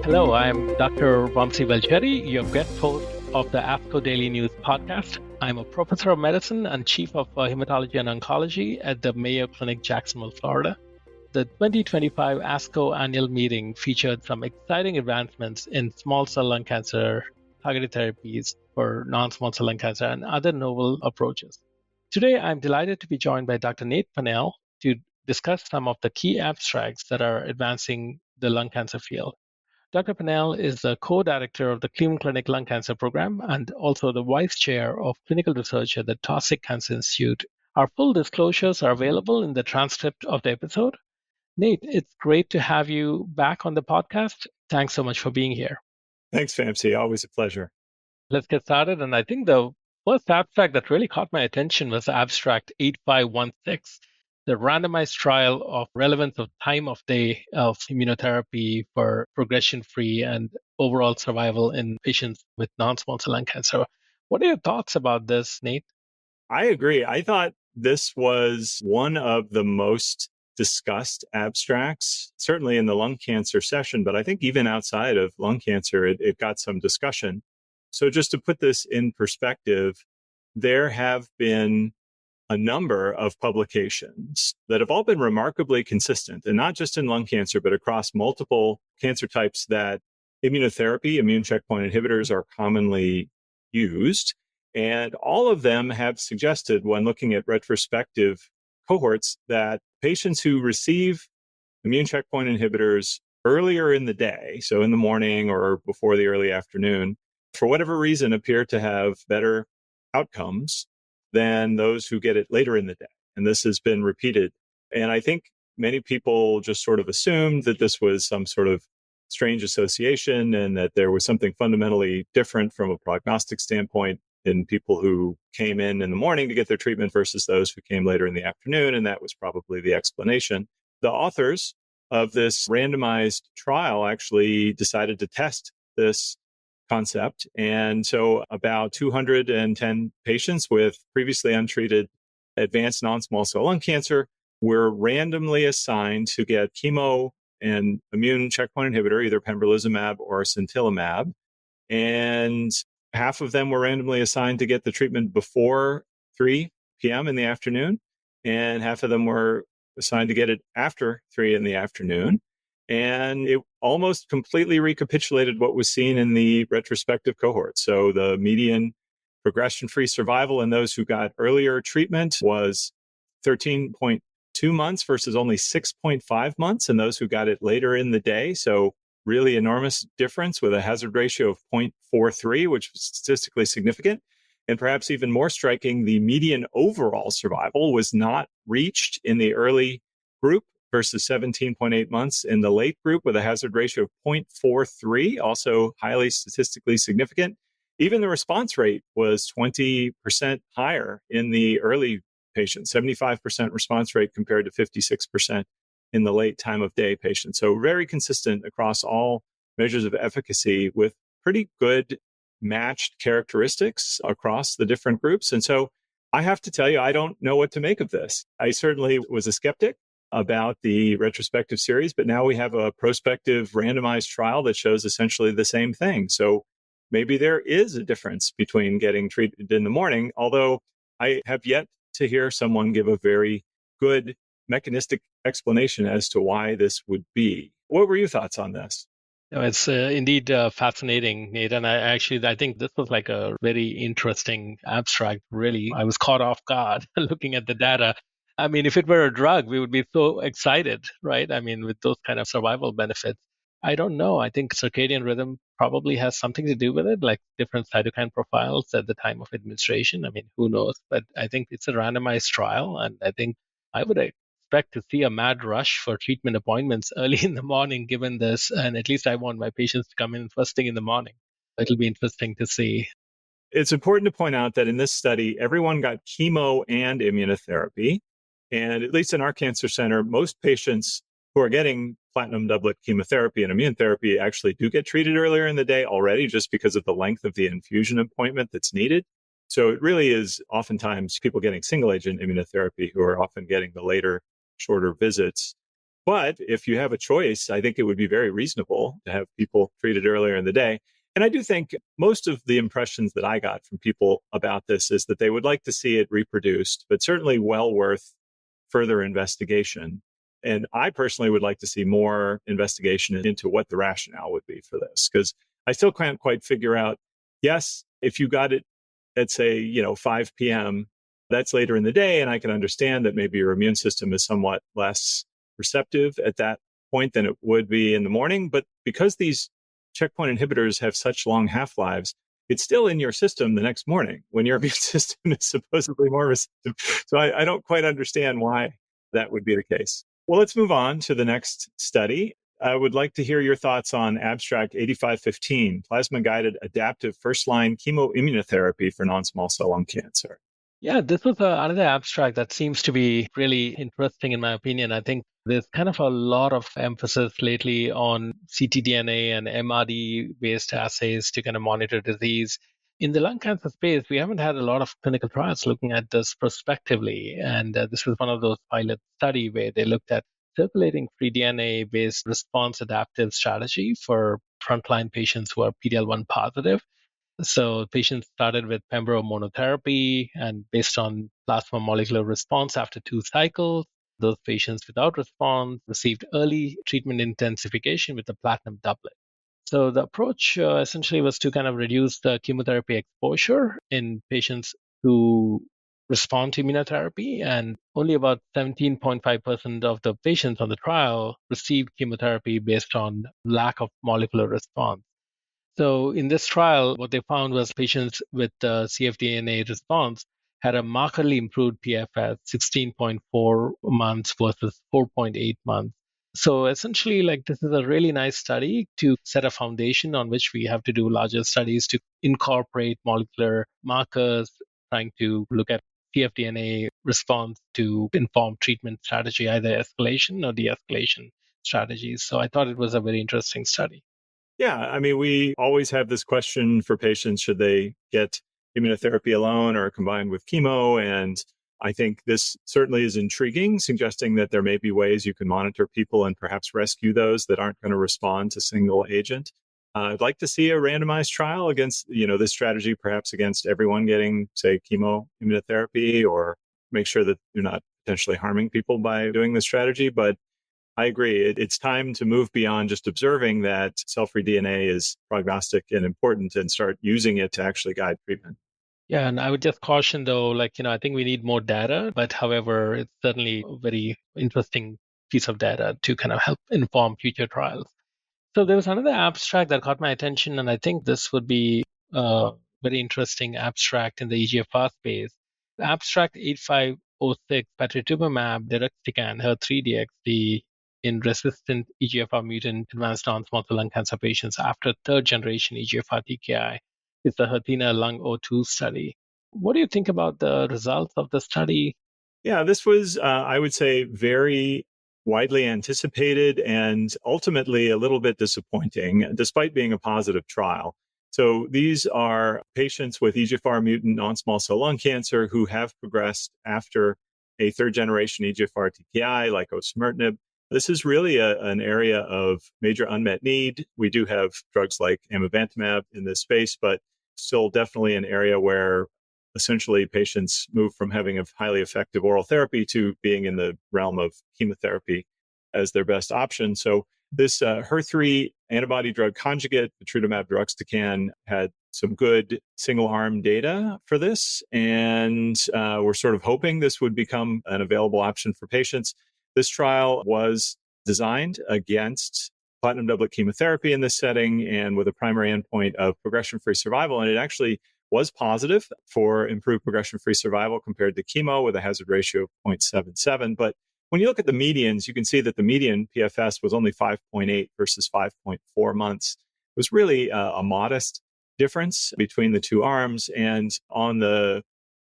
Hello, I'm Dr. Vamsi Velcheti, your guest host of the ASCO Daily News Podcast. I'm a professor of medicine and chief of hematology and oncology at the Mayo Clinic, Jacksonville, Florida. The 2025 ASCO Annual Meeting featured some exciting advancements in small cell lung cancer targeted therapies for non-small cell lung cancer and other novel approaches. Today, I'm delighted to be joined by Dr. Nate Pennell to discuss some of the key abstracts that are advancing the lung cancer field. Dr. Pennell is the co-director of the Cleveland Clinic Lung Cancer Program and also the vice chair of clinical research at the Taussig Cancer Institute. Our full disclosures are available in the transcript of the episode. Nate, it's great to have you back on the podcast. Thanks so much for being here. Thanks, Vamsi. Always a pleasure. Let's get started. And I think the first abstract that really caught my attention was abstract 8516, the randomized trial of relevance of time of day of immunotherapy for progression-free and overall survival in patients with non-small cell lung cancer. What are your thoughts about this, Nate? I agree. I thought this was one of the most discussed abstracts, certainly in the lung cancer session, but I think even outside of lung cancer, it got some discussion. So just to put this in perspective, there have been a number of publications that have all been remarkably consistent, and not just in lung cancer, but across multiple cancer types that immunotherapy, immune checkpoint inhibitors are commonly used. And all of them have suggested, when looking at retrospective cohorts, that patients who receive immune checkpoint inhibitors earlier in the day, so in the morning or before the early afternoon, for whatever reason appear to have better outcomes than those who get it later in the day. And this has been repeated. And I think many people just sort of assumed that this was some sort of strange association and that there was something fundamentally different from a prognostic standpoint in people who came in the morning to get their treatment versus those who came later in the afternoon. And that was probably the explanation. The authors of this randomized trial actually decided to test this concept. And so about 210 patients with previously untreated advanced non-small cell lung cancer were randomly assigned to get chemo and immune checkpoint inhibitor, either pembrolizumab or sintilimab. And half of them were randomly assigned to get the treatment before 3 p.m. in the afternoon, and half of them were assigned to get it after 3 in the afternoon. And it almost completely recapitulated what was seen in the retrospective cohort. So the median progression-free survival in those who got earlier treatment was 13.2 months versus only 6.5 months in those who got it later in the day. So really enormous difference with a hazard ratio of 0.43, which was statistically significant. And perhaps even more striking, the median overall survival was not reached in the early group versus 17.8 months in the late group with a hazard ratio of 0.43, also highly statistically significant. Even the response rate was 20% higher in the early patients, 75% response rate compared to 56% in the late time of day patients. So very consistent across all measures of efficacy with pretty good matched characteristics across the different groups. And so I have to tell you, I don't know what to make of this. I certainly was a skeptic about the retrospective series, but now we have a prospective randomized trial that shows essentially the same thing. So maybe there is a difference between getting treated in the morning, although I have yet to hear someone give a very good mechanistic explanation as to why this would be. What were your thoughts on this? It's indeed fascinating, Nate. And I think this was like a very interesting abstract. Really, I was caught off guard looking at the data. I mean, if it were a drug, we would be so excited, right? I mean, with those kind of survival benefits. I don't know. I think circadian rhythm probably has something to do with it, like different cytokine profiles at the time of administration. I mean, who knows? But I think it's a randomized trial. And I think I would expect to see a mad rush for treatment appointments early in the morning, given this. And at least I want my patients to come in first thing in the morning. It'll be interesting to see. It's important to point out that in this study, everyone got chemo and immunotherapy. And at least in our cancer center, most patients who are getting platinum doublet chemotherapy and immune therapy actually do get treated earlier in the day already, just because of the length of the infusion appointment that's needed. So it really is oftentimes people getting single agent immunotherapy who are often getting the later, shorter visits. But if you have a choice, I think it would be very reasonable to have people treated earlier in the day. And I do think most of the impressions that I got from people about this is that they would like to see it reproduced, but certainly well worth further investigation. And I personally would like to see more investigation into what the rationale would be for this, because I still can't quite figure out, yes, if you got it at, say, 5 p.m., that's later in the day. And I can understand that maybe your immune system is somewhat less receptive at that point than it would be in the morning. But because these checkpoint inhibitors have such long half-lives, it's still in your system the next morning when your immune system is supposedly more receptive. So I don't quite understand why that would be the case. Well, let's move on to the next study. I would like to hear your thoughts on abstract 8515, plasma-guided adaptive first-line chemoimmunotherapy for non-small cell lung cancer. Yeah, this was another abstract that seems to be really interesting, in my opinion. I think there's kind of a lot of emphasis lately on ctDNA and MRD-based assays to kind of monitor disease. In the lung cancer space, we haven't had a lot of clinical trials looking at this prospectively. And this was one of those pilot studies where they looked at circulating free DNA-based response adaptive strategy for frontline patients who are PD-L1 positive. So patients started with pembro monotherapy, and based on plasma molecular response after 2 cycles, those patients without response received early treatment intensification with a platinum doublet. So the approach essentially was to kind of reduce the chemotherapy exposure in patients who respond to immunotherapy, and only about 17.5% of the patients on the trial received chemotherapy based on lack of molecular response. So in this trial, what they found was patients with cfDNA response had a markedly improved PFS, 16.4 months versus 4.8 months. So essentially, like, this is a really nice study to set a foundation on which we have to do larger studies to incorporate molecular markers, trying to look at cfDNA response to inform treatment strategy, either escalation or de-escalation strategies. So I thought it was a very interesting study. Yeah, I mean, we always have this question for patients, should they get immunotherapy alone or combined with chemo? And I think this certainly is intriguing, suggesting that there may be ways you can monitor people and perhaps rescue those that aren't going to respond to single agent. I'd like to see a randomized trial against, this strategy, perhaps against everyone getting, say, chemo immunotherapy, or make sure that you're not potentially harming people by doing this strategy. But I agree. It's time to move beyond just observing that cell-free DNA is prognostic and important and start using it to actually guide treatment. Yeah, and I would just caution though, I think we need more data, but however, it's certainly a very interesting piece of data to kind of help inform future trials. So there was another abstract that caught my attention, and I think this would be a very interesting abstract in the EGFR space. Abstract 8506, patritumumab deruxtecan, HER3-DXd in resistant EGFR mutant advanced non-small cell lung cancer patients after third generation EGFR TKI. It's the HERTHENA Lung O2 study. What do you think about the results of the study? Yeah, this was, I would say, very widely anticipated and ultimately a little bit disappointing, despite being a positive trial. So these are patients with EGFR mutant non-small cell lung cancer who have progressed after a third generation EGFR TKI like osimertinib. This is really an area of major unmet need. We do have drugs like amivantamab in this space, but still definitely an area where essentially patients move from having a highly effective oral therapy to being in the realm of chemotherapy as their best option. So this HER3 antibody drug conjugate, patritumab deruxtecan, had some good single-arm data for this, and we're sort of hoping this would become an available option for patients. This trial was designed against platinum doublet chemotherapy in this setting and with a primary endpoint of progression-free survival, and it actually was positive for improved progression-free survival compared to chemo with a hazard ratio of 0.77. But when you look at the medians, you can see that the median PFS was only 5.8 versus 5.4 months. It was really a modest difference between the two arms. And on the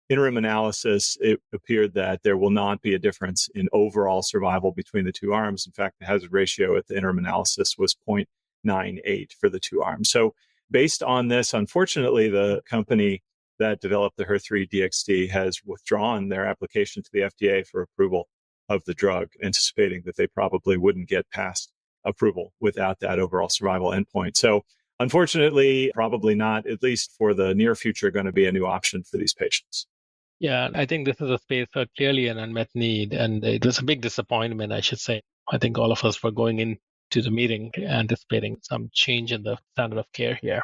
interim analysis, it appeared that there will not be a difference in overall survival between the two arms. In fact, the hazard ratio at the interim analysis was 0.98 for the two arms. So based on this, unfortunately, the company that developed the HER3 DXd has withdrawn their application to the FDA for approval of the drug, anticipating that they probably wouldn't get past approval without that overall survival endpoint. So unfortunately, probably not, at least for the near future, going to be a new option for these patients. Yeah, I think this is a space where clearly an unmet need, and it was a big disappointment, I should say. I think all of us were going into the meeting anticipating some change in the standard of care here.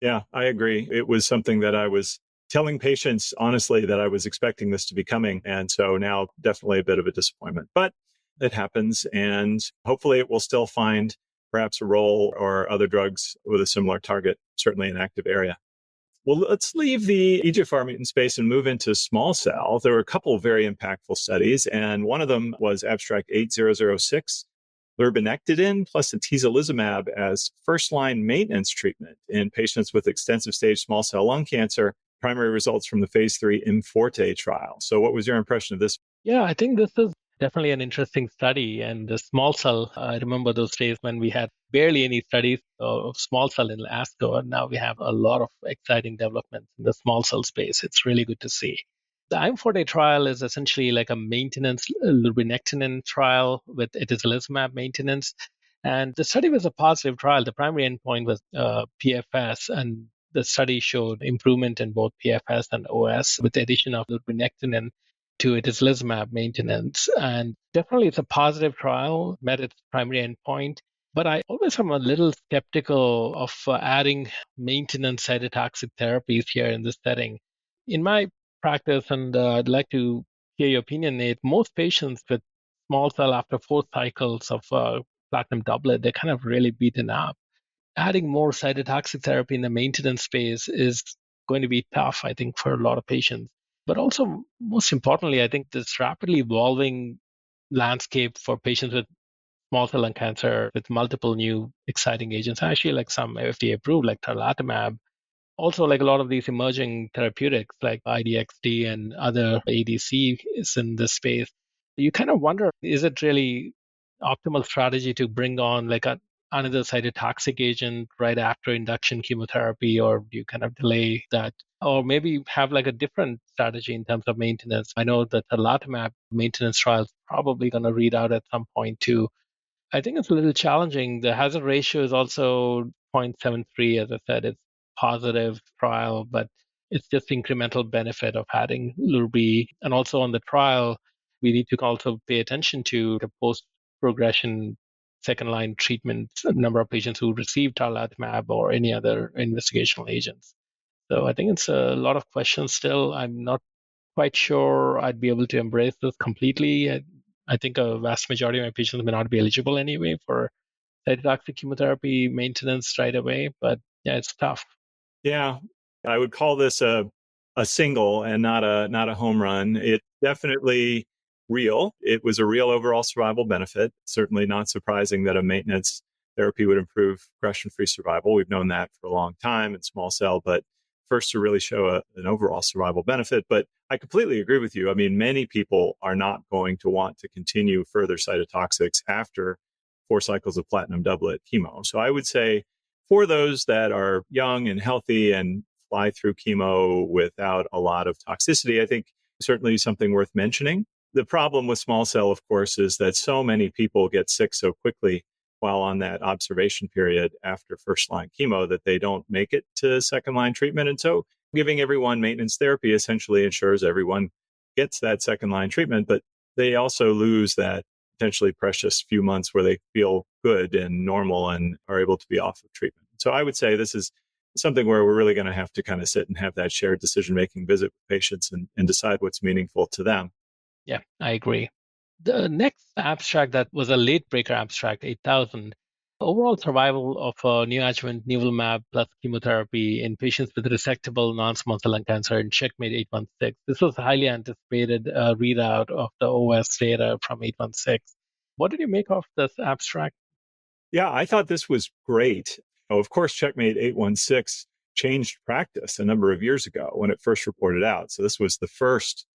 Yeah, I agree. It was something that I was telling patients, honestly, that I was expecting this to be coming. And so now definitely a bit of a disappointment, but it happens. And hopefully it will still find perhaps a role or other drugs with a similar target, certainly an active area. Well, let's leave the EGFR mutant space and move into small cell. There were a couple of very impactful studies, and one of them was abstract 8006, lurbinectedin plus atezolizumab as first-line maintenance treatment in patients with extensive stage small cell lung cancer, primary results from the phase 3 IMforte trial. So what was your impression of this? Yeah, I think this is definitely an interesting study. And the small cell, I remember those days when we had barely any studies of small cell in ASCO, and now we have a lot of exciting developments in the small cell space. It's really good to see. The IMforte trial is essentially like a maintenance lurbinectedin trial with atezolizumab maintenance. And the study was a positive trial. The primary endpoint was PFS, and the study showed improvement in both PFS and OS with the addition of lurbinectedin to atezolizumab maintenance. And definitely it's a positive trial, met its primary endpoint. But I always am a little skeptical of adding maintenance cytotoxic therapies here in this setting. In my practice, and I'd like to hear your opinion, Nate, most patients with small cell after 4 cycles of platinum doublet, they're kind of really beaten up. Adding more cytotoxic therapy in the maintenance space is going to be tough, I think, for a lot of patients. But also, most importantly, I think this rapidly evolving landscape for patients with small cell lung cancer with multiple new exciting agents, actually like some FDA approved, like tarlatamab, also like a lot of these emerging therapeutics like IDXD and other ADCs in this space, you kind of wonder, is it really optimal strategy to bring on like another cytotoxic agent right after induction chemotherapy, or do you kind of delay that? Or maybe have like a different strategy in terms of maintenance. I know that the tarlatamab maintenance trial is probably going to read out at some point too. I think it's a little challenging. The hazard ratio is also 0.73. As I said, it's positive trial, but it's just incremental benefit of adding Lurbi. And also on the trial, we need to also pay attention to the post-progression second line treatment, number of patients who received tarlatamab or any other investigational agents. So I think it's a lot of questions still. I'm not quite sure I'd be able to embrace this completely. I think a vast majority of my patients may not be eligible anyway for cytotoxic chemotherapy maintenance right away, but yeah, it's tough. Yeah, I would call this a single and not a home run. It definitely real. It was a real overall survival benefit. Certainly not surprising that a maintenance therapy would improve progression-free survival. We've known that for a long time in small cell, but first to really show an overall survival benefit. But I completely agree with you. I mean, many people are not going to want to continue further cytotoxics after 4 cycles of platinum doublet chemo. So I would say for those that are young and healthy and fly through chemo without a lot of toxicity, I think certainly something worth mentioning. The problem with small cell, of course, is that so many people get sick so quickly while on that observation period after first line chemo that they don't make it to second line treatment. And so giving everyone maintenance therapy essentially ensures everyone gets that second line treatment, but they also lose that potentially precious few months where they feel good and normal and are able to be off of treatment. So I would say this is something where we're really going to have to kind of sit and have that shared decision-making visit with patients and decide what's meaningful to them. Yeah, I agree. The next abstract that was a late breaker abstract, 8000, overall survival of neoadjuvant nivolumab plus chemotherapy in patients with resectable non-small cell lung cancer in Checkmate 816. This was a highly anticipated readout of the OS data from 816. What did you make of this abstract? Yeah, I thought this was great. Oh, of course, Checkmate 816 changed practice a number of years ago when it first reported out. So this was the first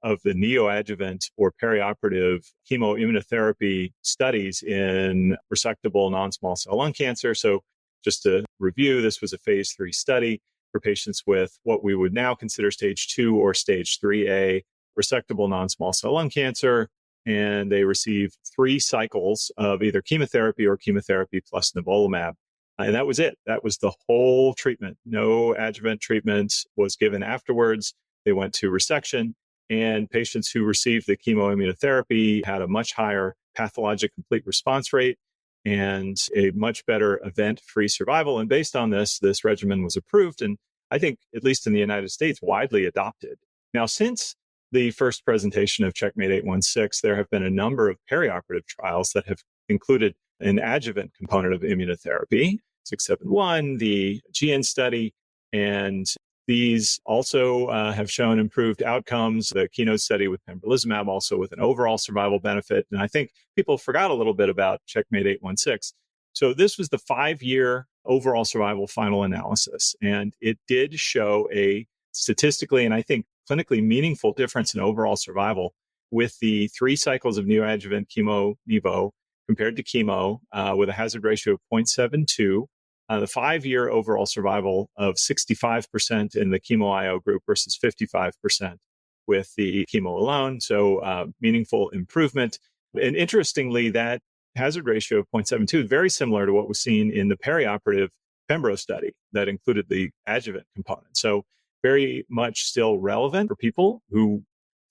of the neoadjuvant or perioperative chemoimmunotherapy studies in resectable non-small cell lung cancer. So just to review, this was a phase 3 study for patients with what we would now consider stage 2 or stage 3A resectable non-small cell lung cancer. and they received 3 cycles of either chemotherapy or chemotherapy plus nivolumab. And that was it. That was the whole treatment. No adjuvant treatment was given afterwards. They went to resection, and patients who received the chemoimmunotherapy had a much higher pathologic complete response rate and a much better event-free survival. And based on this regimen was approved, and I think, at least in the United States, widely adopted. Now, since the first presentation of Checkmate 816, there have been a number of perioperative trials that have included an adjuvant component of immunotherapy, 671, the GN study, and these also have shown improved outcomes. The Keynote study with pembrolizumab also with an overall survival benefit. And I think people forgot a little bit about Checkmate 816. So this was the 5-year overall survival final analysis, and it did show a statistically and I think clinically meaningful difference in overall survival with the 3 cycles of neoadjuvant chemo-nivo compared to chemo with a hazard ratio of 0.72. The 5-year overall survival of 65% in the chemo-IO group versus 55% with the chemo alone. So meaningful improvement. And interestingly, that hazard ratio of 0.72 is very similar to what was seen in the perioperative Pembro study that included the adjuvant component. So very much still relevant for people who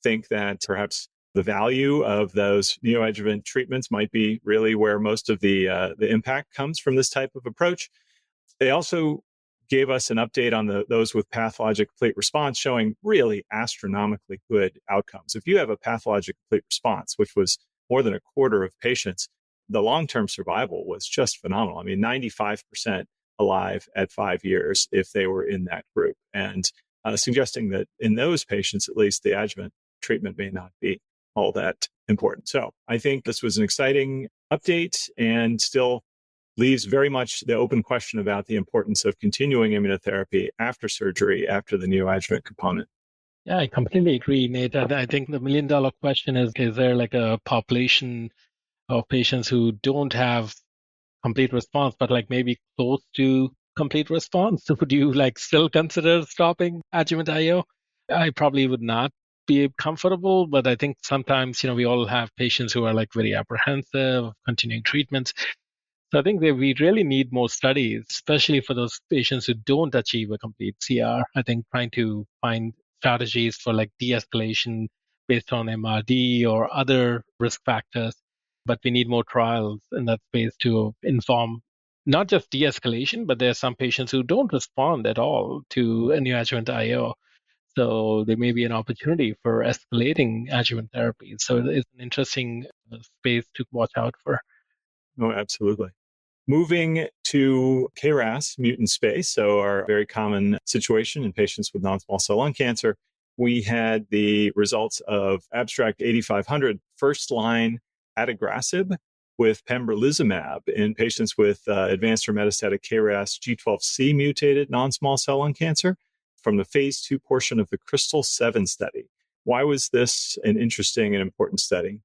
think that perhaps the value of those neoadjuvant treatments might be really where most of the impact comes from this type of approach. They also gave us an update on those with pathologic complete response, showing really astronomically good outcomes. If you have a pathologic complete response, which was more than a quarter of patients, the long-term survival was just phenomenal. I mean, 95% alive at 5 years if they were in that group, and suggesting that in those patients, at least, the adjuvant treatment may not be all that important. So I think this was an exciting update and still leaves very much the open question about the importance of continuing immunotherapy after surgery, after the neoadjuvant component. Yeah, I completely agree, Nate. I think the million-dollar question is there like a population of patients who don't have complete response, but like maybe close to complete response? So would you like still consider stopping adjuvant IO? I probably would not be comfortable, but I think sometimes, we all have patients who are like very apprehensive of continuing treatments. So I think that we really need more studies, especially for those patients who don't achieve a complete CR. I think trying to find strategies for like de-escalation based on MRD or other risk factors. But we need more trials in that space to inform not just de-escalation, but there are some patients who don't respond at all to a neoadjuvant IO. So there may be an opportunity for escalating adjuvant therapy. So it's an interesting space to watch out for. Oh, absolutely. Moving to KRAS mutant space, so our very common situation in patients with non-small cell lung cancer, we had the results of abstract 8500 first-line adagrasib with pembrolizumab in patients with advanced or metastatic KRAS G12C mutated non-small cell lung cancer from the phase 2 portion of the Crystal-7 study. Why was this an interesting and important study?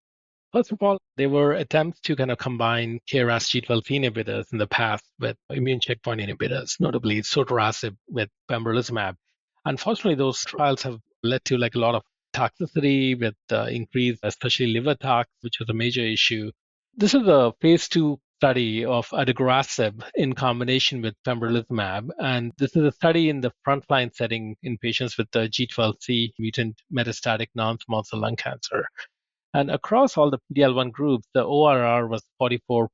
First of all, there were attempts to kind of combine KRAS G12C inhibitors in the past with immune checkpoint inhibitors, notably sotorasib with pembrolizumab. Unfortunately, those trials have led to like a lot of toxicity with increased, especially liver tox, which was a major issue. This is a phase 2 study of adagrasib in combination with pembrolizumab, and this is a study in the frontline setting in patients with the G12C mutant metastatic non-small cell lung cancer. And across all the PD-L1 groups, the ORR was 44%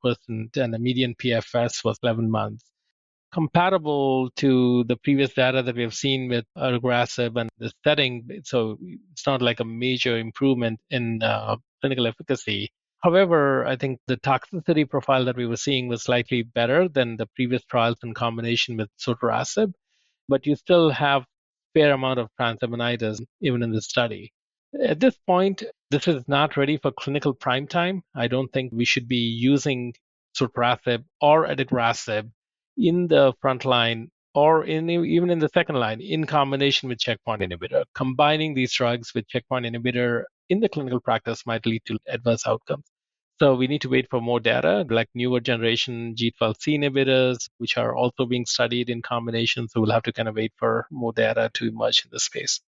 and the median PFS was 11 months. Comparable to the previous data that we have seen with adagrasib and the setting, so it's not like a major improvement in clinical efficacy. However, I think the toxicity profile that we were seeing was slightly better than the previous trials in combination with sotorasib, but you still have a fair amount of transaminitis even in this study. At this point, this is not ready for clinical prime time. I don't think we should be using sotorasib or adagrasib in the front line or even in the second line in combination with checkpoint inhibitor. Combining these drugs with checkpoint inhibitor in the clinical practice might lead to adverse outcomes. So we need to wait for more data, like newer generation G12C inhibitors, which are also being studied in combination. So we'll have to kind of wait for more data to emerge in this space.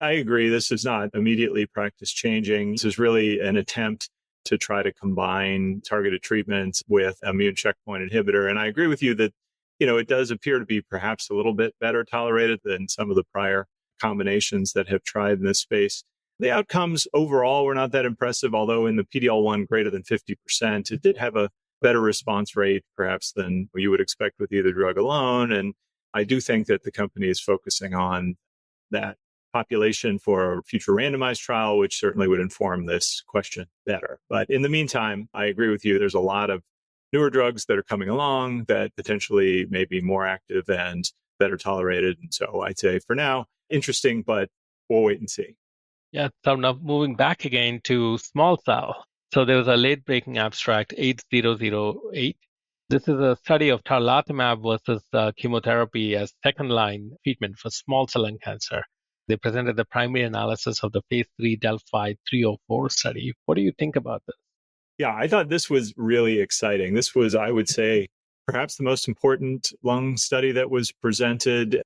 I agree. This is not immediately practice changing. This is really an attempt to try to combine targeted treatments with immune checkpoint inhibitor. And I agree with you that, it does appear to be perhaps a little bit better tolerated than some of the prior combinations that have tried in this space. The outcomes overall were not that impressive, although in the PD-L1 greater than 50%, it did have a better response rate perhaps than you would expect with either drug alone. And I do think that the company is focusing on that population for a future randomized trial, which certainly would inform this question better. But in the meantime, I agree with you. There's a lot of newer drugs that are coming along that potentially may be more active and better tolerated. And so I'd say for now, interesting, but we'll wait and see. Yeah, so now moving back again to small cell. So there was a late breaking abstract 8008. This is a study of tarlatamab versus chemotherapy as second line treatment for small cell lung cancer. They presented the primary analysis of the phase 3 Delphi 304 study. What do you think about this? Yeah, I thought this was really exciting. This was, I would say, perhaps the most important lung study that was presented.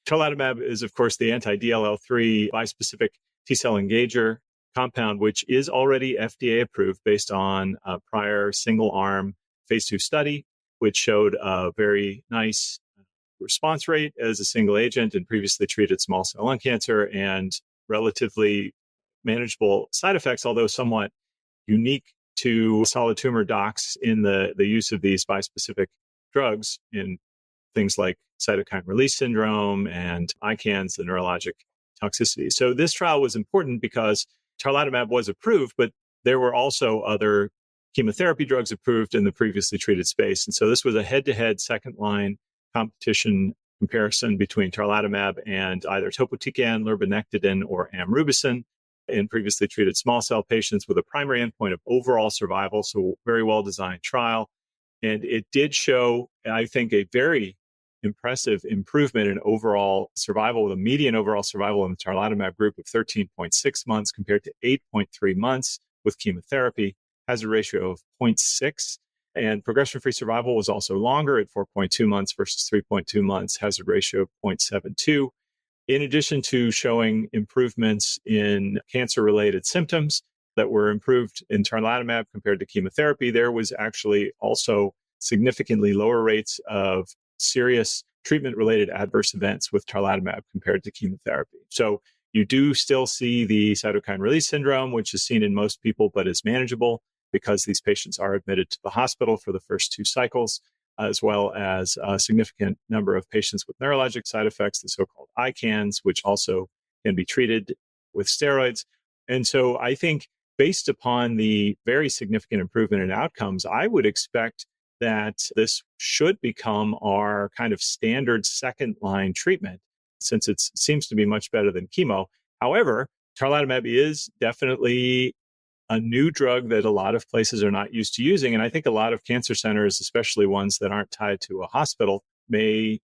Tarlatamab is, of course, the anti-DLL3 bispecific T-cell engager compound, which is already FDA approved based on a prior single-arm phase 2 study, which showed a very nice response rate as a single agent in previously treated small cell lung cancer and relatively manageable side effects, although somewhat unique to solid tumor docs in the use of these bispecific drugs in things like cytokine release syndrome and ICANS, the neurologic toxicity. So this trial was important because tarlatamab was approved, but there were also other chemotherapy drugs approved in the previously treated space. And so this was a head-to-head second-line competition comparison between tarlatamab and either topotecan, lurbinectedin, or amrubicin in previously treated small cell patients with a primary endpoint of overall survival. So very well-designed trial. And it did show, I think, a very impressive improvement in overall survival with a median overall survival in the tarlatamab group of 13.6 months compared to 8.3 months with chemotherapy, hazard ratio of 0.6. And progression-free survival was also longer at 4.2 months versus 3.2 months, hazard ratio of 0.72. In addition to showing improvements in cancer-related symptoms that were improved in tarlatamab compared to chemotherapy, there was actually also significantly lower rates of serious treatment-related adverse events with tarlatamab compared to chemotherapy. So you do still see the cytokine release syndrome, which is seen in most people, but is manageable because these patients are admitted to the hospital for the first 2 cycles, as well as a significant number of patients with neurologic side effects, the so-called ICANS, which also can be treated with steroids. And so I think based upon the very significant improvement in outcomes, I would expect that this should become our kind of standard second-line treatment, since it seems to be much better than chemo. However, tarlatamab is definitely a new drug that a lot of places are not used to using. And I think a lot of cancer centers, especially ones that aren't tied to a hospital, may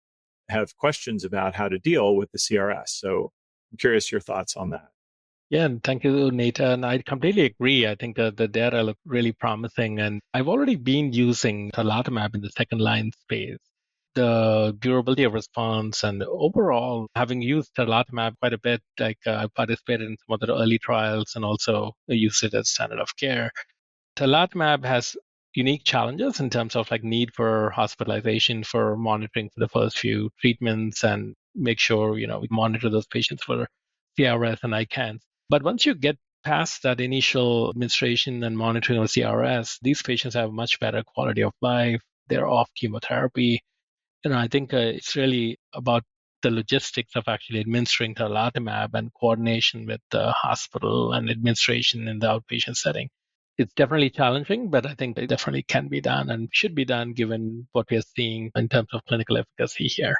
have questions about how to deal with the CRS. So I'm curious your thoughts on that. Yeah, and thank you, Nathan. I completely agree. I think the data look really promising. And I've already been using tarlatamab in the second line space. The durability of response and overall, having used tarlatamab quite a bit, I participated in some of the early trials and also used it as standard of care. Tarlatamab has unique challenges in terms of need for hospitalization, for monitoring for the first few treatments and make sure, we monitor those patients for CRS and ICANS. But once you get past that initial administration and monitoring of CRS, these patients have much better quality of life. They're off chemotherapy. I think it's really about the logistics of actually administering tarlatamab and coordination with the hospital and administration in the outpatient setting. It's definitely challenging, but I think it definitely can be done and should be done given what we're seeing in terms of clinical efficacy here.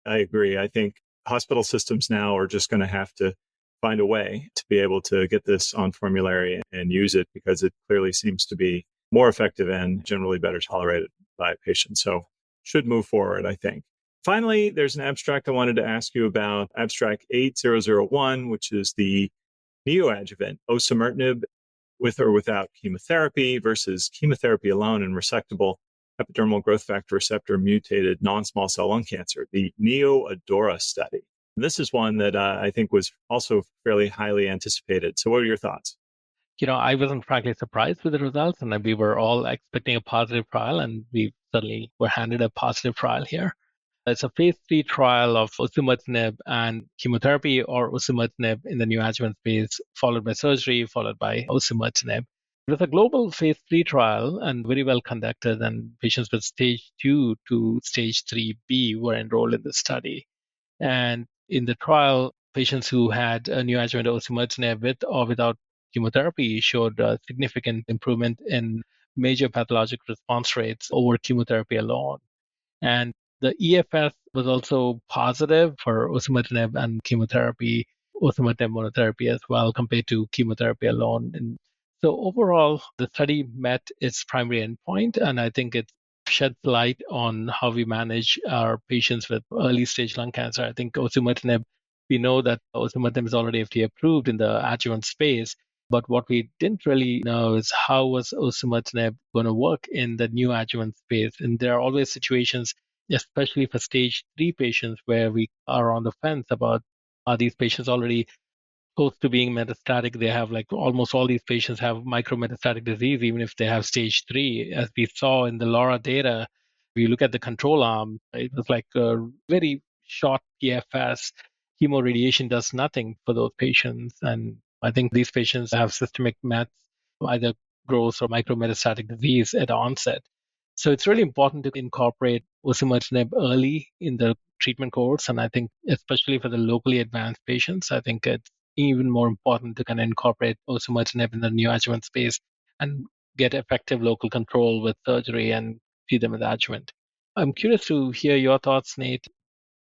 I agree. I think hospital systems now are just going to have to find a way to be able to get this on formulary and use it because it clearly seems to be more effective and generally better tolerated by patients. So should move forward, I think. Finally, there's an abstract I wanted to ask you about, abstract 8001, which is the neoadjuvant osimertinib with or without chemotherapy versus chemotherapy alone in resectable epidermal growth factor receptor mutated non-small cell lung cancer, the NeoAdora study. This is one that I think was also fairly highly anticipated. So what are your thoughts? I wasn't frankly surprised with the results, and we were all expecting a positive trial, and we suddenly were handed a positive trial here. It's a phase 3 trial of osimertinib and chemotherapy, or osimertinib in the neoadjuvant phase, followed by surgery, followed by osimertinib. It was a global phase 3 trial and very well conducted, and patients with stage 2 to stage 3B were enrolled in the study. And in the trial, patients who had a neoadjuvant osimertinib with or without chemotherapy showed a significant improvement in major pathologic response rates over chemotherapy alone. And the EFS was also positive for osimertinib and chemotherapy, osimertinib monotherapy as well, compared to chemotherapy alone. And so overall, the study met its primary endpoint, and I think it sheds light on how we manage our patients with early stage lung cancer. I think osimertinib, we know that osimertinib is already FDA approved in the adjuvant space, but what we didn't really know is how was osimertinib going to work in the neoadjuvant space. And there are always situations, especially for stage 3 patients, where we are on the fence about, are these patients already close to being metastatic? They have, like, almost all these patients have micrometastatic disease, even if they have stage 3. As we saw in the LAURA data, if you look at the control arm, it was like a very short PFS. Chemoradiation does nothing for those patients. And I think these patients have systemic mets, either gross or micrometastatic disease at onset. So it's really important to incorporate osimertinib early in the treatment course. And I think especially for the locally advanced patients, I think it's even more important to kind of incorporate osimertinib in the neoadjuvant space and get effective local control with surgery and see them as adjuvant. I'm curious to hear your thoughts, Nate.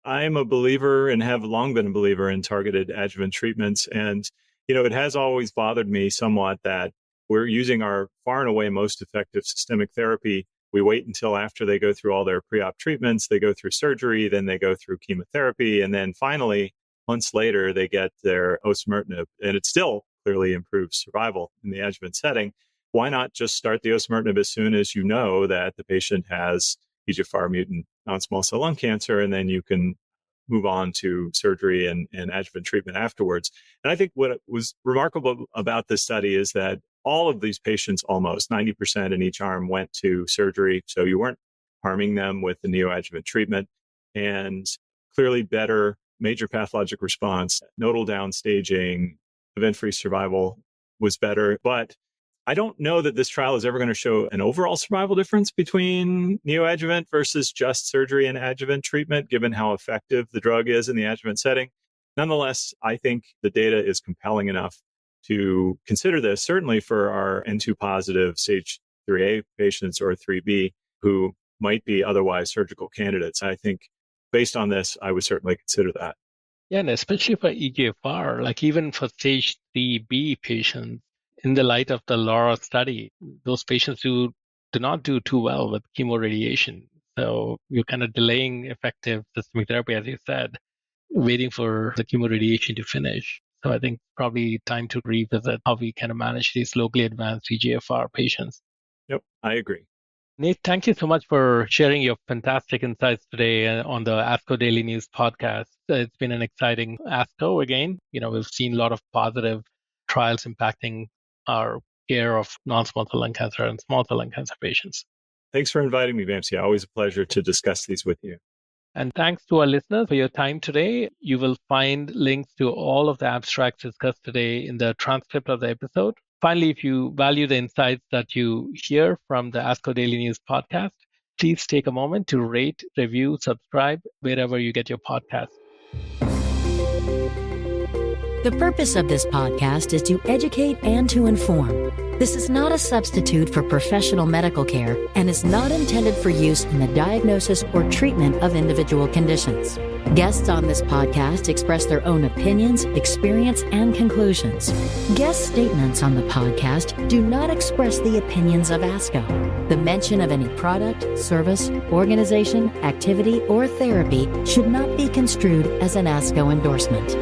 I'm a believer and have long been a believer in targeted adjuvant treatments. And, it has always bothered me somewhat that we're using our far and away most effective systemic therapy. We wait until after they go through all their pre-op treatments, they go through surgery, then they go through chemotherapy, and then finally, months later, they get their osimertinib, and it still clearly improves survival in the adjuvant setting. Why not just start the osimertinib as soon as you know that the patient has EGFR mutant non-small cell lung cancer, and then you can move on to surgery and adjuvant treatment afterwards. And I think what was remarkable about this study is that all of these patients, almost 90% in each arm, went to surgery. So you weren't harming them with the neoadjuvant treatment, and clearly better major pathologic response, nodal downstaging, event-free survival was better. But I don't know that this trial is ever going to show an overall survival difference between neoadjuvant versus just surgery and adjuvant treatment, given how effective the drug is in the adjuvant setting. Nonetheless, I think the data is compelling enough to consider this, certainly for our N2 positive stage 3A patients or 3B who might be otherwise surgical candidates. I think based on this, I would certainly consider that. Yeah, and especially for EGFR, like even for stage 3B patients, in the light of the LAURA study, those patients who do not do too well with chemoradiation. So you're kind of delaying effective systemic therapy, as you said, waiting for the chemoradiation to finish. So I think probably time to revisit how we kind of manage these locally advanced EGFR patients. Yep, I agree. Nate, thank you so much for sharing your fantastic insights today on the ASCO Daily News Podcast. It's been an exciting ASCO again. We've seen a lot of positive trials impacting our care of non-small cell lung cancer and small cell lung cancer patients. Thanks for inviting me, Vamsi. Always a pleasure to discuss these with you. And thanks to our listeners for your time today. You will find links to all of the abstracts discussed today in the transcript of the episode. Finally, if you value the insights that you hear from the ASCO Daily News Podcast, please take a moment to rate, review, subscribe wherever you get your podcast. The purpose of this podcast is to educate and to inform. This is not a substitute for professional medical care and is not intended for use in the diagnosis or treatment of individual conditions. Guests on this podcast express their own opinions, experience, and conclusions. Guest statements on the podcast do not express the opinions of ASCO. The mention of any product, service, organization, activity, or therapy should not be construed as an ASCO endorsement.